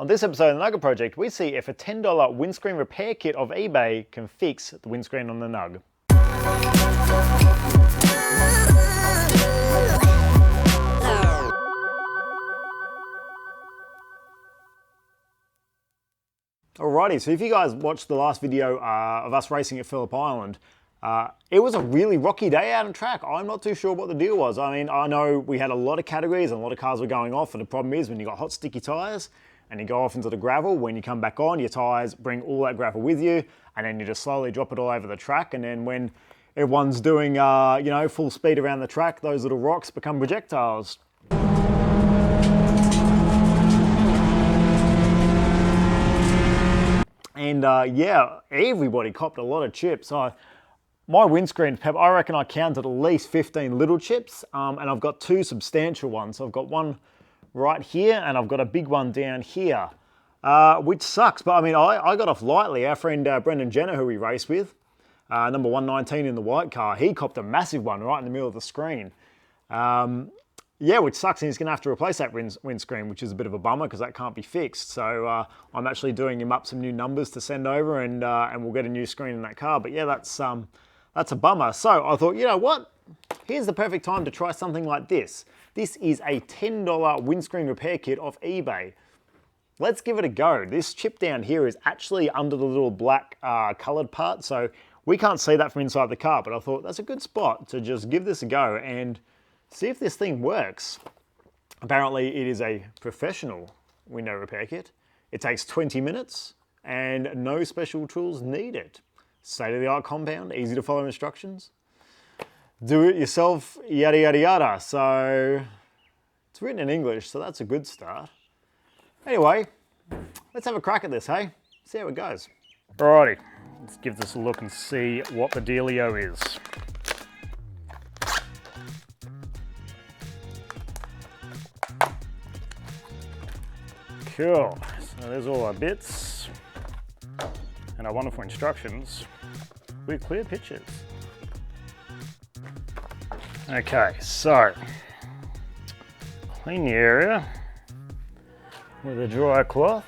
On this episode of the Nugget Project, we see if a $10 windscreen repair kit of eBay can fix the windscreen on the Nug. Alrighty, so if you guys watched the last video of us racing at Phillip Island, it was a really rocky day out on track. I'm not too sure what the deal was. I mean, I know we had a lot of categories and a lot of cars were going off, and the problem is when you got hot sticky tyres and you go off into the gravel, when you come back on, your tyres bring all that gravel with you, and then you just slowly drop it all over the track, and then when everyone's doing full speed around the track, those little rocks become projectiles. And yeah, everybody copped a lot of chips. My windscreen, Pep, I reckon I counted at least 15 little chips, and I've got two substantial ones. So I've got one right here, and I've got a big one down here, which sucks. But I mean, I got off lightly. Our friend Brendan Jenner, who we race with, number 119 in the white car, he copped a massive one right in the middle of the screen. Yeah, which sucks, and he's going to have to replace that windscreen, which is a bit of a bummer because that can't be fixed. So I'm actually doing him up some new numbers to send over, and we'll get a new screen in that car. But yeah, that's a bummer. So I thought, you know what? Here's the perfect time to try something like this. This is a $10 windscreen repair kit off eBay. Let's give it a go. This chip down here is actually under the little black colored part, so we can't see that from inside the car, but I thought that's a good spot to just give this a go and see if this thing works. Apparently it is a professional window repair kit. It takes 20 minutes and no special tools needed. State-of-the-art compound, easy to follow instructions. Do it yourself, yada, yada, yada. So it's written in English, so that's a good start. Anyway, let's have a crack at this, hey? See how it goes. Alrighty, let's give this a look and see what the dealio is. Cool, so there's all our bits and our wonderful instructions with clear pictures. Okay, so clean the area with a dry cloth.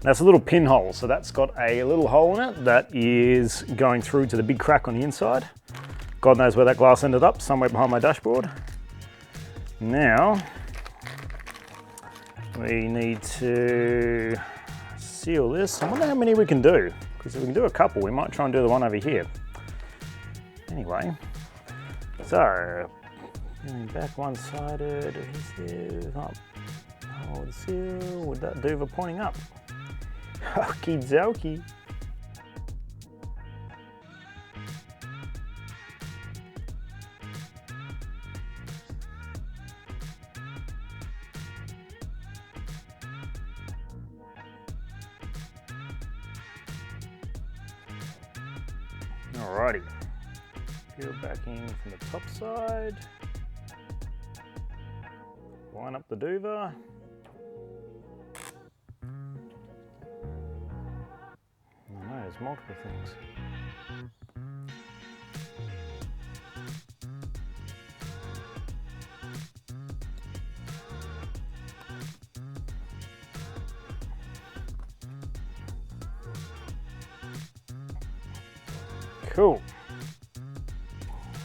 That's a little pinhole, so that's got a little hole in it that is going through to the big crack on the inside. God knows where that glass ended up, somewhere behind my dashboard. Now, we need to seal this. I wonder how many we can do, because if we can do a couple, we might try and do the one over here. Anyway, so, going back one-sided, adhesive, up, hold the seal, with that duva pointing up. Okie dokie. Alrighty, peel back in from the top side, line up the duva, there's multiple things. Cool.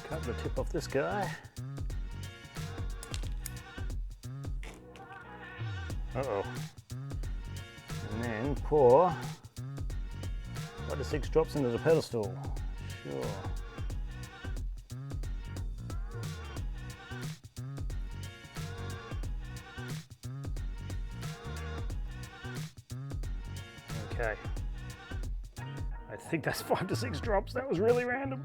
Cut the tip off this guy. Uh-oh. And then pour 5 to 6 drops into the pedestal. Sure. Okay. I think that's 5 to 6 drops. That was really random.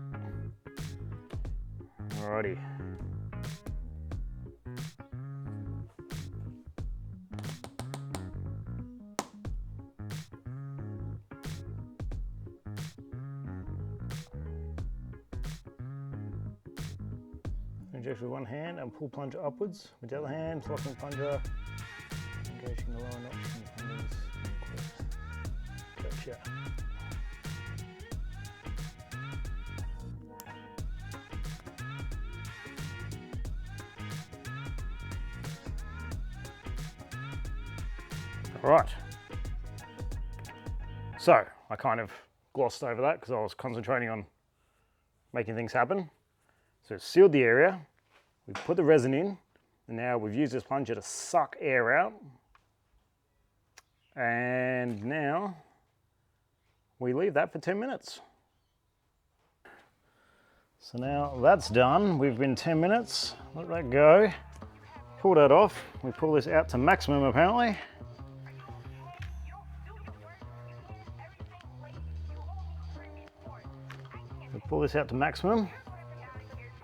Alrighty. Inject with one hand and pull plunger upwards. With the other hand, locking plunger, engaging the lower notch and fingers. Gotcha. All right. So I kind of glossed over that because I was concentrating on making things happen. So it's sealed the area, we've put the resin in, and now we've used this plunger to suck air out. And now we leave that for 10 minutes. So now that's done. We've been 10 minutes, let that go. Pull that off. We pull this out to maximum apparently. We pull this out to maximum,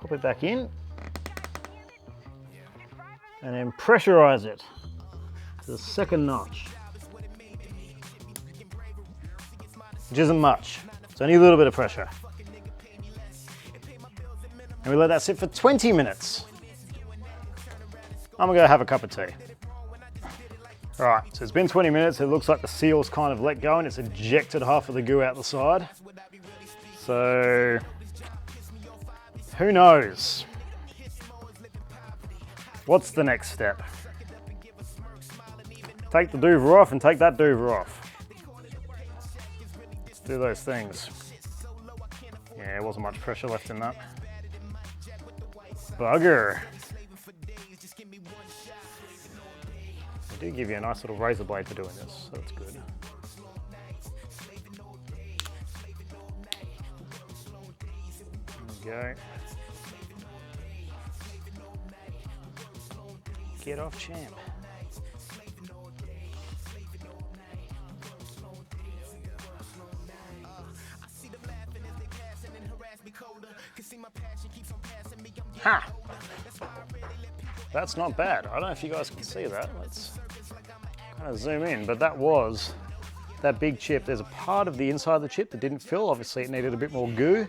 pop it back in, and then pressurize it to the second notch, which isn't much. It's only a little bit of pressure. And we let that sit for 20 minutes. I'm gonna go have a cup of tea. All right, so it's been 20 minutes. It looks like the seal's kind of let go and it's ejected half of the goo out the side. So, who knows? What's the next step? Take the Dover off and take that Dover off. Let's do those things. Yeah, there wasn't much pressure left in that. Bugger. They do give you a nice little razor blade for doing this, so that's good. There we go. Get off, champ. Ha! That's not bad. I don't know if you guys can see that. Let's kind of zoom in, but that was that big chip. There's a part of the inside of the chip that didn't fill. Obviously it needed a bit more goo,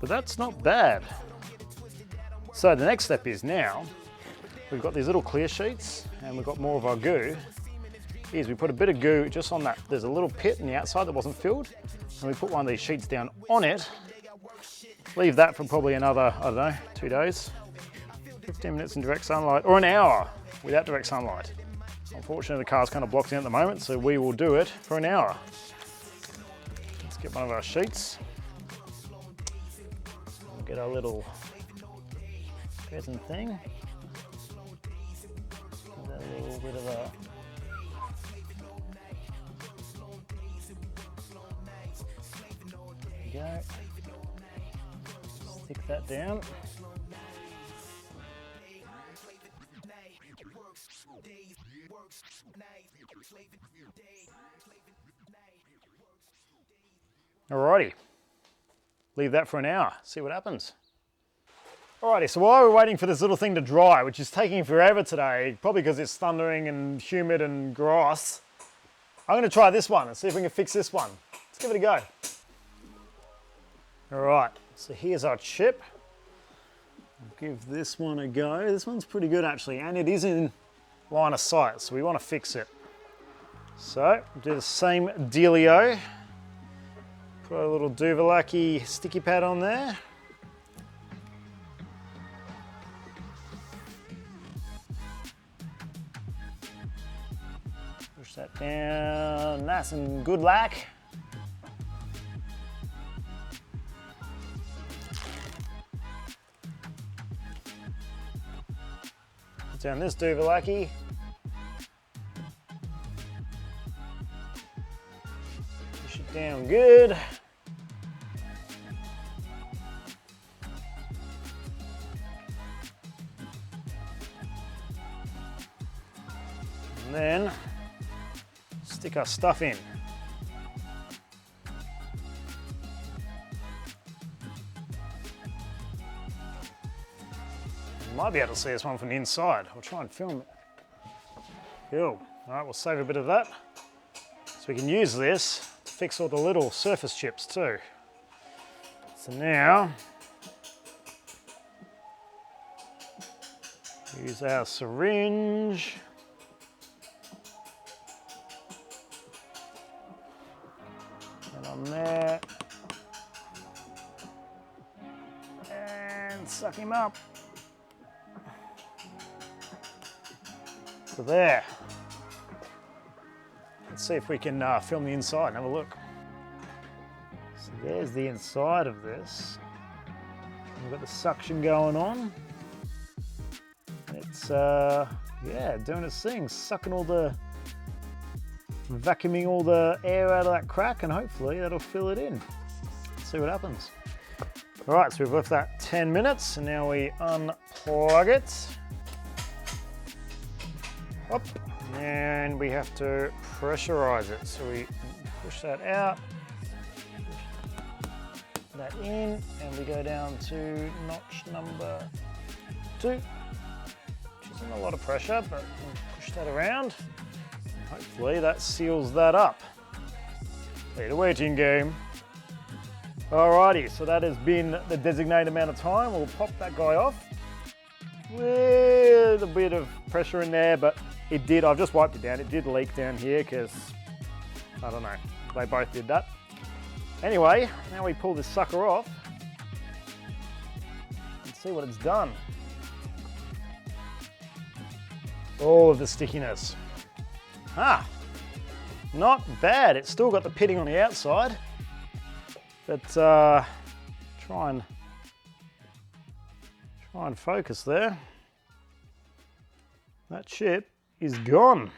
but that's not bad. So the next step is now, we've got these little clear sheets and we've got more of our goo. Is we put a bit of goo just on that. There's a little pit on the outside that wasn't filled, and we put one of these sheets down on it. Leave that for probably another, I don't know, 2 days. 15 minutes in direct sunlight, or an hour without direct sunlight. Unfortunately, the car's kind of blocked in at the moment, so we will do it for an hour. Let's get one of our sheets. We'll get our little resin thing. Give that a little bit of a... There we go. Stick that down. Alrighty, leave that for an hour, see what happens. Alrighty, so while we're waiting for this little thing to dry, which is taking forever today, probably because it's thundering and humid and gross, I'm gonna try this one and see if we can fix this one. Let's give it a go. Alright, so here's our chip. I'll give this one a go. This one's pretty good actually, and it is in line of sight, so we want to fix it. So, do the same dealio. Put a little Duvalaki sticky pad on there. Push that down nice and good like. Put down this Duvalaki. Push it down good. And then stick our stuff in. You might be able to see this one from the inside. I'll try and film it. Cool. All right, we'll save a bit of that. So we can use this to fix all the little surface chips too. So now, use our syringe. Get on there. And suck him up. So there. Let's see if we can film the inside and have a look. So there's the inside of this. We've got the suction going on. It's, yeah, doing its thing, vacuuming all the air out of that crack, and hopefully that'll fill it in. Let's see what happens. All right, so we've left that 10 minutes, and now we unplug it. Up, and we have to pressurize it. So we push that out, that in, and we go down to notch number 2, which isn't a lot of pressure, but we'll push that around. And hopefully that seals that up. Play the waiting game. Alrighty, so that has been the designated amount of time. We'll pop that guy off with a bit of pressure in there, but it did, I've just wiped it down, it did leak down here because, I don't know, they both did that. Anyway, now we pull this sucker off and see what it's done. All of the stickiness. Not bad. It's still got the pitting on the outside, but try and focus there. That chip is gone.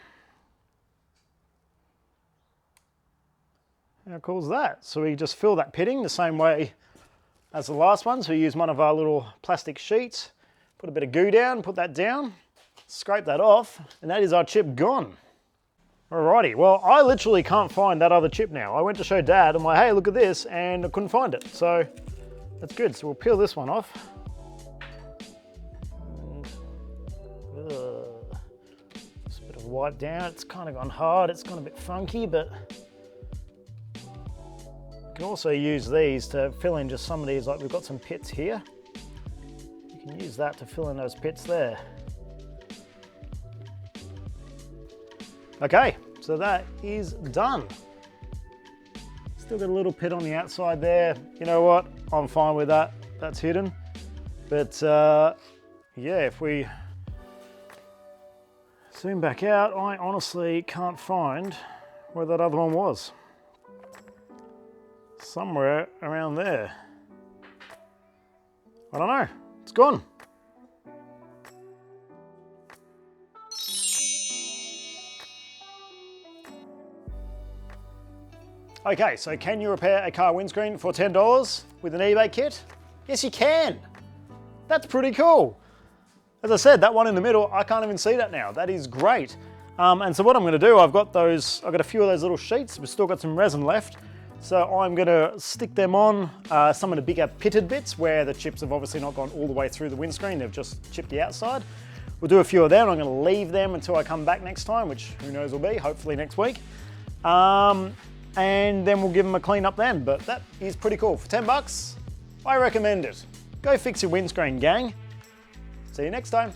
How cool is that? So we just fill that pitting the same way as the last one. So we use one of our little plastic sheets, put a bit of goo down, put that down, scrape that off, and that is our chip gone. Alrighty, well, I literally can't find that other chip now. I went to show Dad, I'm like, hey, look at this, and I couldn't find it. So that's good. So we'll peel this one off. Just a bit of wipe down. It's kind of gone hard. It's gone a bit funky, but you can also use these to fill in just some of these. Like we've got some pits here. You can use that to fill in those pits there. Okay, so that is done. Still got a little pit on the outside there. You know what? I'm fine with that. That's hidden. But yeah, if we zoom back out, I honestly can't find where that other one was. Somewhere around there. I don't know. It's gone. Okay, so can you repair a car windscreen for $10 with an eBay kit? Yes, you can. That's pretty cool. As I said, that one in the middle, I can't even see that now. That is great. And so what I'm gonna do, I've got a few of those little sheets. We've still got some resin left. So I'm gonna stick them on some of the bigger pitted bits where the chips have obviously not gone all the way through the windscreen. They've just chipped the outside. We'll do a few of them. I'm gonna leave them until I come back next time, which who knows will be, hopefully next week. And then we'll give them a clean up then. But that is pretty cool. For 10 bucks, I recommend it. Go fix your windscreen, gang. See you next time.